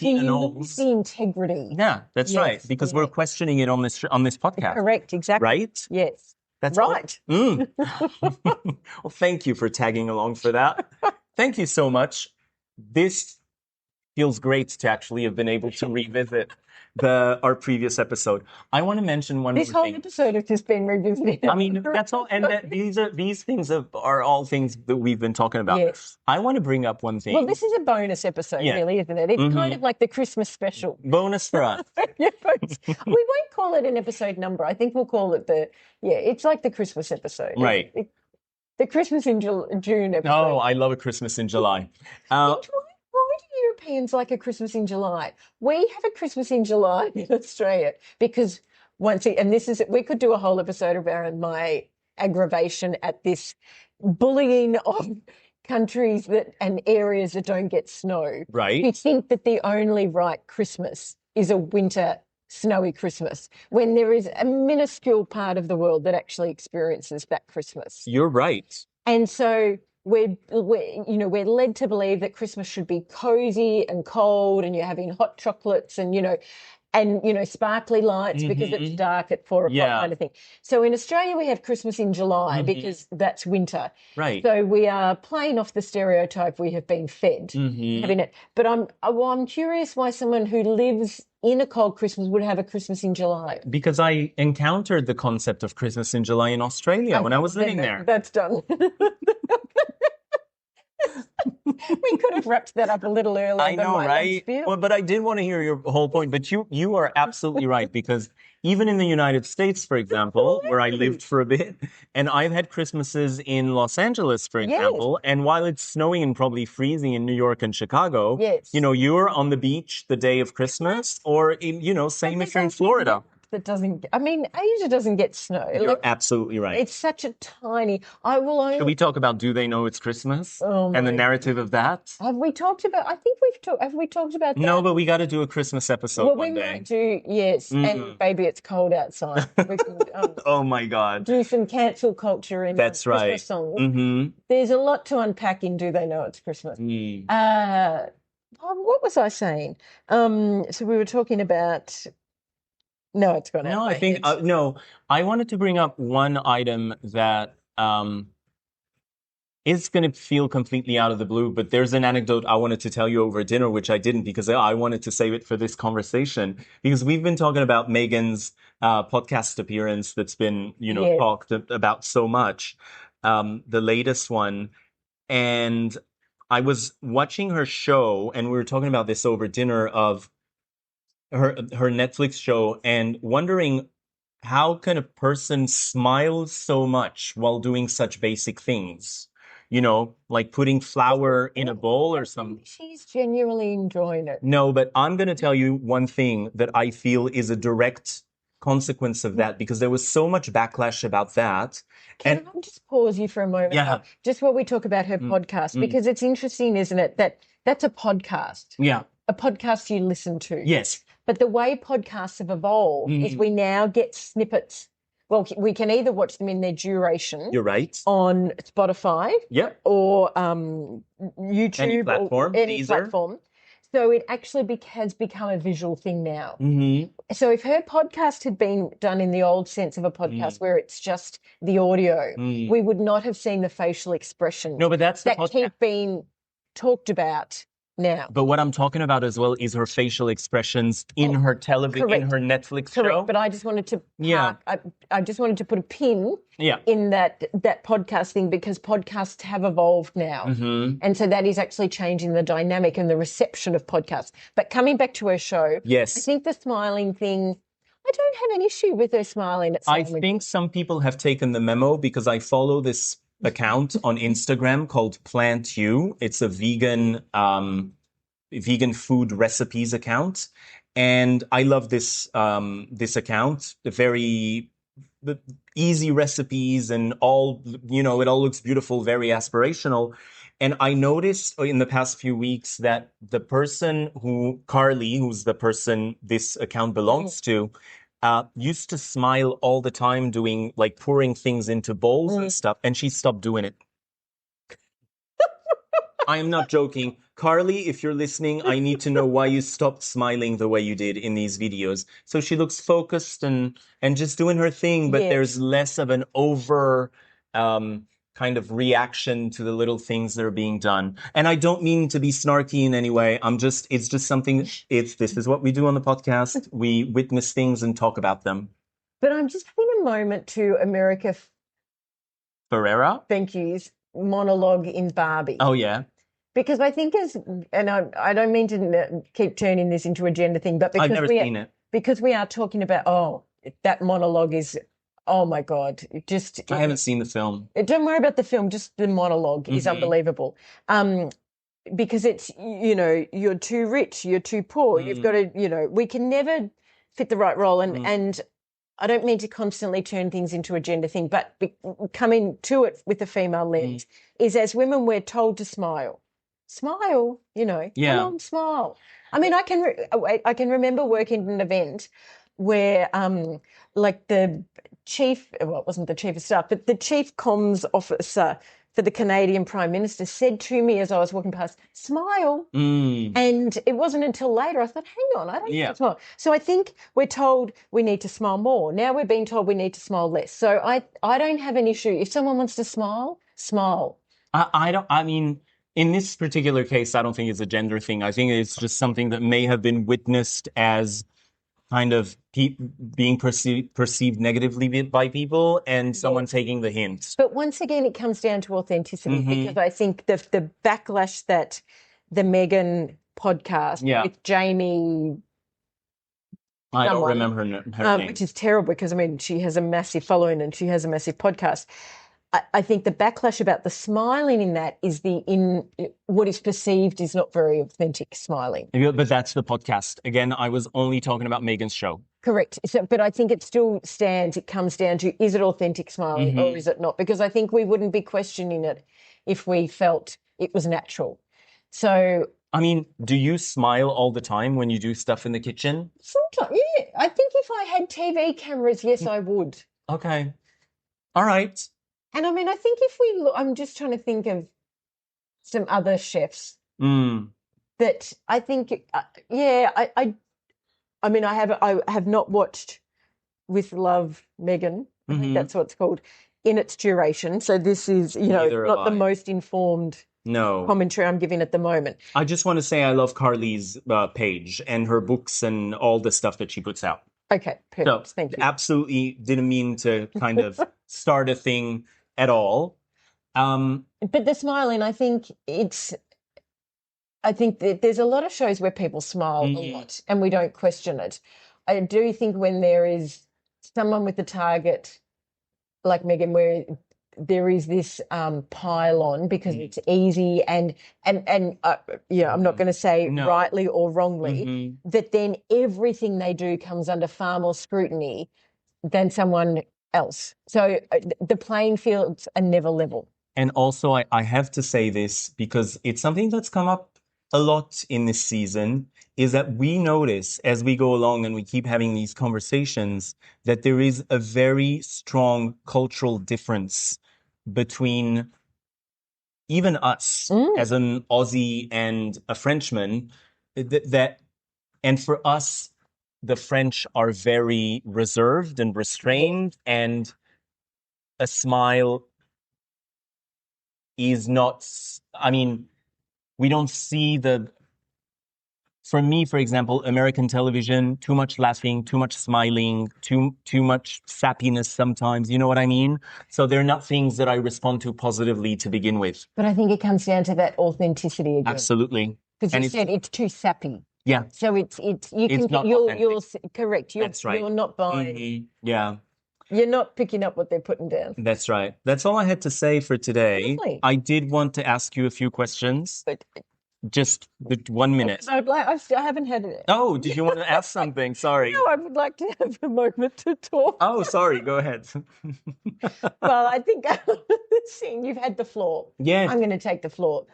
Speaker 2: you lose the integrity.
Speaker 1: Yeah, that's right. Because we're questioning it on this podcast.
Speaker 2: Correct, exactly.
Speaker 1: Right?
Speaker 2: Yes.
Speaker 1: That's
Speaker 2: right.
Speaker 1: Well, thank you for tagging along for that. Thank you so much. This feels great to actually have been able to revisit our previous episode. I want to mention one more thing.
Speaker 2: This whole episode has just been revisited.
Speaker 1: That's all. And these things are all things that we've been talking about.
Speaker 2: Yes.
Speaker 1: I want to bring up one thing.
Speaker 2: Well, this is a bonus episode, really, isn't it? It's kind of like the Christmas special.
Speaker 1: Bonus for us.
Speaker 2: We won't call it an episode number. I think we'll call it it's like the Christmas episode.
Speaker 1: Right.
Speaker 2: The Christmas in June episode.
Speaker 1: Oh, I love a Christmas in July.
Speaker 2: Why do Europeans like a Christmas in July? We have a Christmas in July in Australia because we could do a whole episode around my aggravation at this bullying of countries and areas that don't get snow.
Speaker 1: Right.
Speaker 2: We think that the only right Christmas is a winter snowy Christmas when there is a minuscule part of the world that actually experiences that Christmas.
Speaker 1: You're right.
Speaker 2: And so we're led to believe that Christmas should be cozy and cold and you're having hot chocolates and, and, sparkly lights because it's dark at 4 o'clock kind of thing. So in Australia, we have Christmas in July because that's winter.
Speaker 1: Right.
Speaker 2: So we are playing off the stereotype we have been fed having it. But I'm curious why someone who lives in a cold Christmas would have a Christmas in July.
Speaker 1: Because I encountered the concept of Christmas in July in Australia when I was living there.
Speaker 2: That's done. We could have wrapped that up a little earlier.
Speaker 1: I know, right? Well, but I did want to hear your whole point. But you are absolutely right, because even in the United States, for example, where I lived for a bit, and I've had Christmases in Los Angeles, for example, and while it's snowing and probably freezing in New York and Chicago, you're on the beach the day of Christmas, or same if you're in Florida.
Speaker 2: Asia doesn't get snow.
Speaker 1: You're absolutely right.
Speaker 2: It's such a tiny. Should
Speaker 1: we talk about do they know it's Christmas and the narrative of that?
Speaker 2: Have we talked about? I think have we talked about that?
Speaker 1: No, but we got to do a Christmas episode one day.
Speaker 2: We might do, yes. And baby, it's cold outside. We can,
Speaker 1: oh my God!
Speaker 2: Do some cancel culture in Christmas songs. There's a lot to unpack in Do They Know It's Christmas? What was I saying? So we were talking about. No, it's gone out.
Speaker 1: No, I think I wanted to bring up one item that is going to feel completely out of the blue, but there's an anecdote I wanted to tell you over dinner, which I didn't because I wanted to save it for this conversation, because we've been talking about Megan's podcast appearance that's been, talked about so much, the latest one. And I was watching her show, and we were talking about this over dinner of her Netflix show, and wondering how can a person smile so much while doing such basic things, like putting flour in a bowl or something.
Speaker 2: She's genuinely enjoying it.
Speaker 1: No, but I'm going to tell you one thing that I feel is a direct consequence of that, because there was so much backlash about that.
Speaker 2: Can I just pause you for a moment?
Speaker 1: Yeah.
Speaker 2: Just while we talk about her podcast, because it's interesting, isn't it, that's a podcast.
Speaker 1: Yeah.
Speaker 2: A podcast you listen to.
Speaker 1: Yes.
Speaker 2: But the way podcasts have evolved is we now get snippets. Well, we can either watch them in their duration.
Speaker 1: You're right.
Speaker 2: On Spotify.
Speaker 1: Yep.
Speaker 2: Or YouTube.
Speaker 1: Any platform.
Speaker 2: Or any platform. So it actually has become a visual thing now. So if her podcast had been done in the old sense of a podcast where it's just the audio, we would not have seen the facial expression.
Speaker 1: No, but that
Speaker 2: keep being talked about now.
Speaker 1: But what I'm talking about as well is her facial expressions in her television, in her Netflix show.
Speaker 2: But I just wanted to I just wanted to put a pin in that podcast thing, because podcasts have evolved now. And so that is actually changing the dynamic and the reception of podcasts. But coming back to her show, I think the smiling thing, I don't have an issue with her smiling.
Speaker 1: I think some people have taken the memo, because I follow this account on Instagram called Plant You. It's a vegan food recipes account, and I love this account. Very easy recipes and all, it all looks beautiful, very aspirational. And I noticed in the past few weeks that the person Carly, who's the person this account belongs to, used to smile all the time doing, like, pouring things into bowls and stuff, and she stopped doing it. I am not joking. Carly, if you're listening, I need to know why you stopped smiling the way you did in these videos. So she looks focused and just doing her thing, but there's less of an over kind of reaction to the little things that are being done. And I don't mean to be snarky in any way. It's just something, this is what we do on the podcast. We witness things and talk about them.
Speaker 2: But I'm just having a moment to America
Speaker 1: Ferrera?
Speaker 2: Thank you's monologue in Barbie.
Speaker 1: Oh, yeah.
Speaker 2: Because I think I don't mean to keep turning this into a gender thing, but because
Speaker 1: I've never seen it.
Speaker 2: Because we are talking about, that monologue is, oh my God,
Speaker 1: I haven't seen the film.
Speaker 2: Don't worry about the film, just the monologue is unbelievable. Because it's, you're too rich, you're too poor, you've got to, we can never fit the right role. And I don't mean to constantly turn things into a gender thing, but coming to it with a female lens is, as women, we're told to smile. Smile, come on, smile. I mean, I can remember working at an event where, like, the chief, well, it wasn't the chief of staff, but the chief comms officer for the Canadian Prime Minister, said to me as I was walking past, "Smile." And it wasn't until later I thought, hang on, I don't need to smile. So I think we're told we need to smile more. Now we're being told we need to smile less. So I don't have an issue. If someone wants to smile, smile.
Speaker 1: I mean, in this particular case, I don't think it's a gender thing. I think it's just something that may have been witnessed as kind of being perceived negatively by people, and someone taking the hint.
Speaker 2: But once again, it comes down to authenticity, because I think the backlash that the Meghan podcast with Jamie,
Speaker 1: I don't remember her name,
Speaker 2: which is terrible because, I mean, she has a massive following and she has a massive podcast. I think the backlash about the smiling in that is what is perceived is not very authentic smiling.
Speaker 1: But that's the podcast. Again, I was only talking about Meghan's show.
Speaker 2: Correct. So, but I think it still stands. It comes down to, is it authentic smiling or is it not? Because I think we wouldn't be questioning it if we felt it was natural. So,
Speaker 1: I mean, do you smile all the time when you do stuff in the kitchen?
Speaker 2: Sometimes, yeah. I think if I had TV cameras, yes, I would.
Speaker 1: Okay. All right.
Speaker 2: And I mean, I think if we look, I'm just trying to think of some other chefs that I think, I mean, I have not watched With Love, Meghan. I think that's what it's called, in its duration. So this is, not the most informed commentary I'm giving at the moment.
Speaker 1: I just want to say I love Carly's page and her books and all the stuff that she puts out.
Speaker 2: Okay, perfect. So, thank you.
Speaker 1: Absolutely didn't mean to kind of start a thing at all.
Speaker 2: But the smiling, I think there's a lot of shows where people smile a lot and we don't question it. I do think when there is someone with a target like Meghan, where there is this pile on because it's easy and I'm not going to say rightly or wrongly, that then everything they do comes under far more scrutiny than someone else. So the playing fields are never level.
Speaker 1: And also, I have to say this because it's something that's come up a lot in this season, is that we notice as we go along and we keep having these conversations that there is a very strong cultural difference between even us as an Aussie and a Frenchman, and for us, the French are very reserved and restrained, and a smile is not, I mean, we don't see for me, for example, American television, too much laughing, too much smiling, too much sappiness sometimes, you know what I mean? So they're not things that I respond to positively to begin with.
Speaker 2: But I think it comes down to that authenticity again.
Speaker 1: Absolutely.
Speaker 2: Because you said it's too sappy.
Speaker 1: Yeah.
Speaker 2: So you're correct.
Speaker 1: That's right.
Speaker 2: You're not buying.
Speaker 1: Yeah.
Speaker 2: You're not picking up what they're putting down.
Speaker 1: That's right. That's all I had to say for today.
Speaker 2: Lovely.
Speaker 1: I did want to ask you a few questions.
Speaker 2: But,
Speaker 1: just 1 minute.
Speaker 2: I haven't had it.
Speaker 1: Oh, did you want to ask something? Sorry.
Speaker 2: No, I would like to have a moment to talk.
Speaker 1: Oh, sorry. Go ahead.
Speaker 2: Well, I think seeing you've had the floor.
Speaker 1: Yes.
Speaker 2: I'm going to take the floor.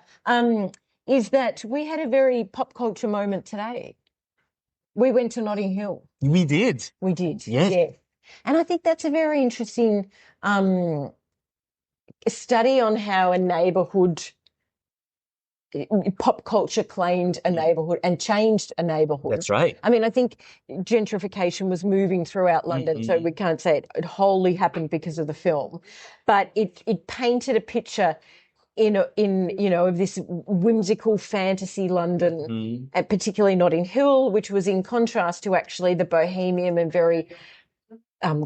Speaker 2: Is that we had a very pop culture moment today. We went to Notting Hill.
Speaker 1: We did.
Speaker 2: We did.
Speaker 1: Yes.
Speaker 2: Yeah. And I think that's a very interesting study on how a neighbourhood, pop culture claimed a neighbourhood and changed a neighbourhood.
Speaker 1: That's right.
Speaker 2: I mean, I think gentrification was moving throughout London, so we can't say it wholly happened because of the film, but it painted a picture of this whimsical fantasy London, and particularly Notting Hill, which was in contrast to actually the bohemian and very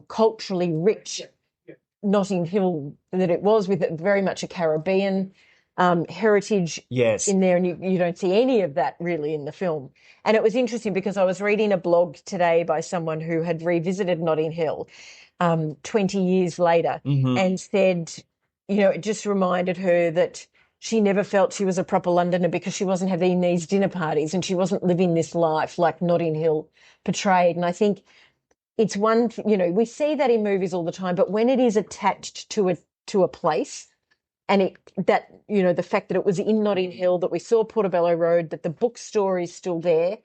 Speaker 2: culturally rich Notting Hill that it was, with very much a Caribbean heritage in there, and you don't see any of that really in the film. And it was interesting because I was reading a blog today by someone who had revisited Notting Hill 20 years later and said, it just reminded her that she never felt she was a proper Londoner because she wasn't having these dinner parties and she wasn't living this life like Notting Hill portrayed. And I think it's we see that in movies all the time, but when it is attached to a place, and the fact that it was in Notting Hill, that we saw Portobello Road, that the bookstore is still there,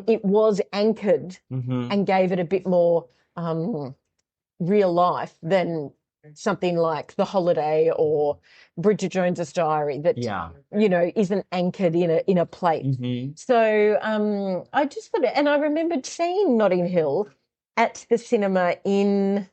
Speaker 2: it was anchored and gave it a bit more real life than something like The Holiday or Bridget Jones's Diary that isn't anchored in a plate. So I just thought, and I remembered seeing Notting Hill at the cinema in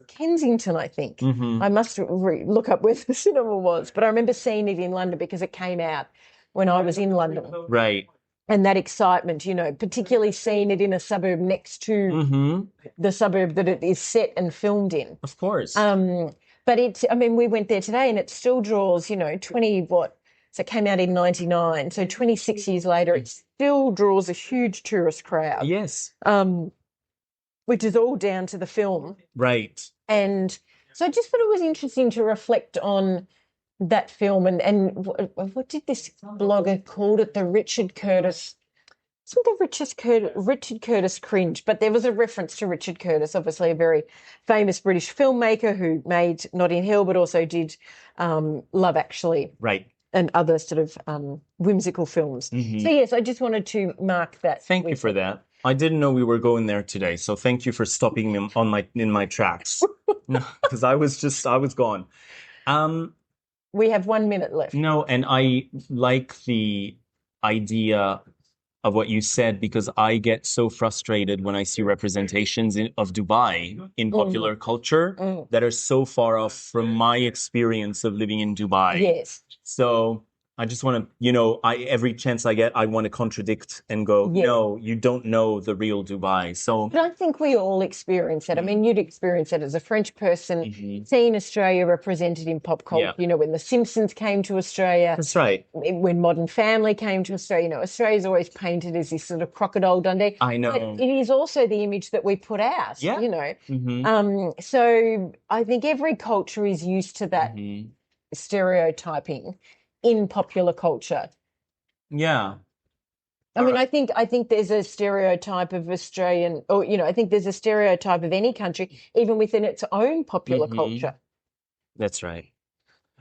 Speaker 2: Kensington, I think. I must look up where the cinema was, but I remember seeing it in London because it came out when I was in London.
Speaker 1: Right.
Speaker 2: And that excitement, particularly seeing it in a suburb next to the suburb that it is set and filmed in.
Speaker 1: Of course.
Speaker 2: But we went there today and it still draws, 20 what? So it came out in 99. So 26 years later, it still draws a huge tourist crowd.
Speaker 1: Yes.
Speaker 2: Which is all down to the film.
Speaker 1: Right.
Speaker 2: And so I just thought it was interesting to reflect on that film and what did this blogger called it? The Richard Curtis. It's not the Richard Curtis cringe, but there was a reference to Richard Curtis, obviously a very famous British filmmaker who made Notting Hill, but also did Love Actually.
Speaker 1: Right.
Speaker 2: And other sort of whimsical films. So yes, I just wanted to mark that.
Speaker 1: Thank you for that. I didn't know we were going there today, so thank you for stopping me in my tracks. No, because I was gone.
Speaker 2: We have 1 minute left.
Speaker 1: No, and I like the idea of what you said because I get so frustrated when I see representations of Dubai in popular culture that are so far off from my experience of living in Dubai.
Speaker 2: Yes.
Speaker 1: So I just want to, every chance I get, I want to contradict and go, no, you don't know the real Dubai. So,
Speaker 2: but I think we all experience it. I mean, you'd experience it as a French person, seeing Australia represented in pop culture. When The Simpsons came to Australia.
Speaker 1: That's right.
Speaker 2: When Modern Family came to Australia, Australia's always painted as this sort of crocodile Dundee.
Speaker 1: I know.
Speaker 2: But it is also the image that we put out, So I think every culture is used to that stereotyping in popular culture.
Speaker 1: Yeah.
Speaker 2: I mean, I think there's a stereotype of Australian, or, I think there's a stereotype of any country, even within its own popular culture.
Speaker 1: That's right.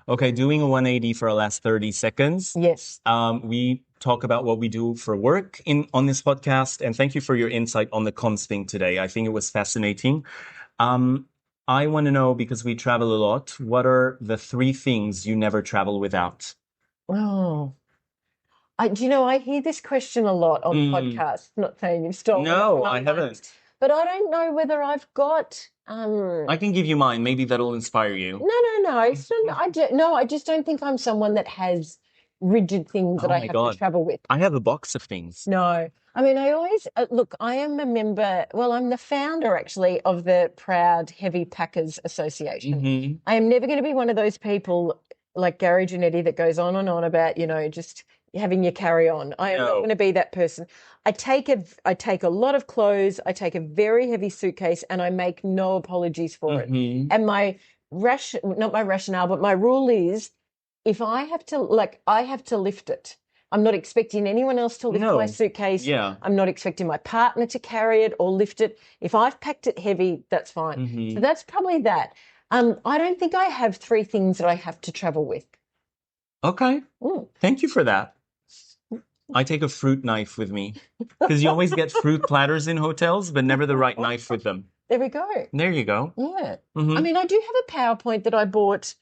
Speaker 1: Okay, doing a 180 for our last 30 seconds.
Speaker 2: Yes.
Speaker 1: We talk about what we do for work on this podcast, and thank you for your insight on the cons thing today. I think it was fascinating. I want to know, because we travel a lot, what are the 3 things you never travel without?
Speaker 2: Oh, I hear this question a lot on podcasts. Not saying you've stolen.
Speaker 1: No, I haven't.
Speaker 2: But I don't know whether I've got.
Speaker 1: I can give you mine. Maybe that'll inspire you.
Speaker 2: No. I just don't think I'm someone that has rigid things that I have to travel with.
Speaker 1: I have a box of things.
Speaker 2: No. I mean, I always, look, I am a member, I'm the founder actually of the Proud Heavy Packers Association. I am never going to be one of those people like Gary Janetti that goes on and on about, just having your carry on. I am not going to be that person. I take a lot of clothes, I take a very heavy suitcase, and I make no apologies for it. And not my rationale, but my rule is, if I have to lift it. I'm not expecting anyone else to lift my suitcase.
Speaker 1: Yeah.
Speaker 2: I'm not expecting my partner to carry it or lift it. If I've packed it heavy, that's fine. So that's probably that. I don't think I have 3 things that I have to travel with.
Speaker 1: Okay. Thank you for that. I take a fruit knife with me because you always get fruit platters in hotels, but never the right knife with them.
Speaker 2: There we go.
Speaker 1: There you go.
Speaker 2: Yeah. I mean, I do have a PowerPoint that I bought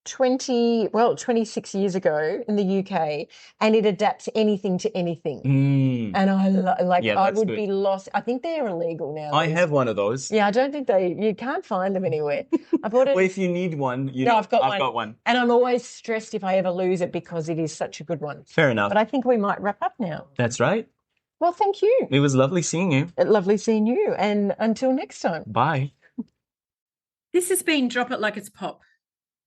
Speaker 2: 26 years ago in the UK, and it adapts anything to anything. And I would be lost. I think they're illegal now.
Speaker 1: I have one of those.
Speaker 2: Yeah, I don't think you can't find them anywhere. I bought it.
Speaker 1: Well, if you need one,
Speaker 2: I've got one. And I'm always stressed if I ever lose it because it is such a good one.
Speaker 1: Fair enough.
Speaker 2: But I think we might wrap up now.
Speaker 1: That's right.
Speaker 2: Well, thank you.
Speaker 1: It was lovely seeing you.
Speaker 2: Lovely seeing you. And until next time.
Speaker 1: Bye.
Speaker 2: This has been Drop It Like It's Pop.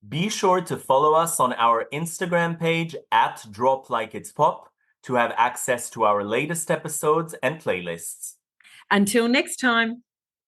Speaker 1: Be sure to follow us on our Instagram page @DropLikeIt'sPop to have access to our latest episodes and playlists.
Speaker 2: Until next time.